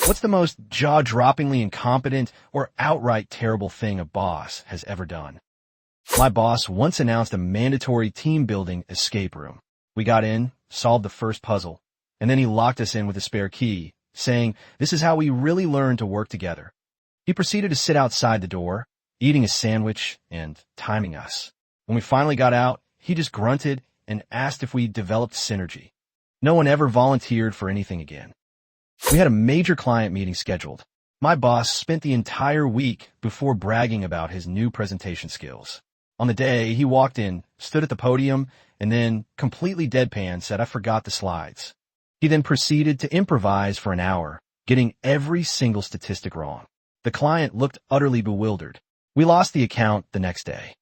What's the most jaw-droppingly incompetent or outright terrible thing a boss has ever done? My boss once announced a mandatory team-building escape room. We got in, solved the first puzzle, and then he locked us in with a spare key, saying, "This is how we really learn to work together." He proceeded to sit outside the door, eating a sandwich and timing us. When we finally got out, he just grunted and asked if we developed synergy. No one ever volunteered for anything again. We had a major client meeting scheduled. My boss spent the entire week before bragging about his new presentation skills. On the day, he walked in, stood at the podium, and then, completely deadpan, said, "I forgot the slides." He then proceeded to improvise for an hour, getting every single statistic wrong. The client looked utterly bewildered. We lost the account the next day.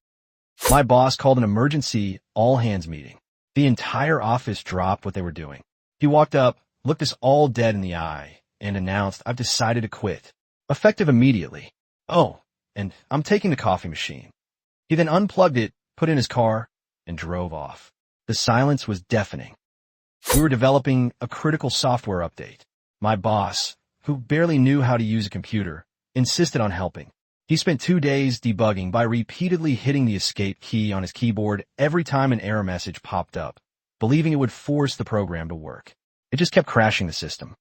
My boss called an emergency all-hands meeting. The entire office dropped what they were doing. He walked up, looked us all dead in the eye, and announced, "I've decided to quit." Effective immediately. "Oh, and I'm taking the coffee machine." He then unplugged it, put in his car, and drove off. The silence was deafening. We were developing a critical software update. My boss, who barely knew how to use a computer, insisted on helping. He spent 2 days debugging by repeatedly hitting the escape key on his keyboard every time an error message popped up, believing it would force the program to work. It just kept crashing the system.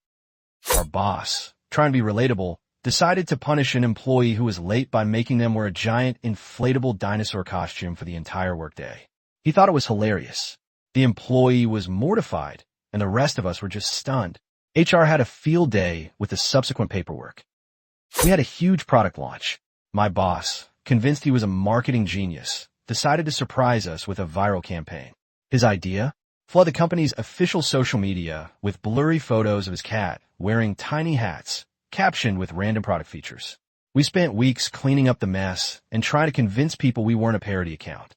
Our boss, trying to be relatable, decided to punish an employee who was late by making them wear a giant inflatable dinosaur costume for the entire workday. He thought it was hilarious. The employee was mortified, and the rest of us were just stunned. HR had a field day with the subsequent paperwork. We had a huge product launch. My boss, convinced he was a marketing genius, decided to surprise us with a viral campaign. His idea? Flood the company's official social media with blurry photos of his cat wearing tiny hats, captioned with random product features. We spent weeks cleaning up the mess and trying to convince people we weren't a parody account.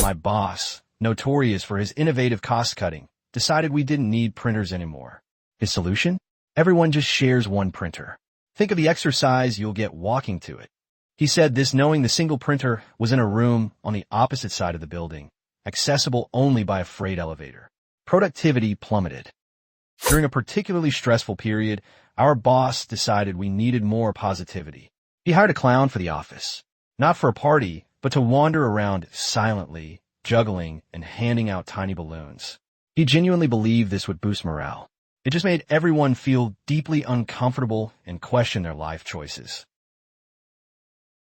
My boss, notorious for his innovative cost-cutting, decided we didn't need printers anymore. His solution? Everyone just shares one printer. Think of the exercise you'll get walking to it. He said this knowing the single printer was in a room on the opposite side of the building, accessible only by a freight elevator. Productivity plummeted. During a particularly stressful period, our boss decided we needed more positivity. He hired a clown for the office, not for a party, but to wander around silently, juggling and handing out tiny balloons. He genuinely believed this would boost morale. It just made everyone feel deeply uncomfortable and question their life choices.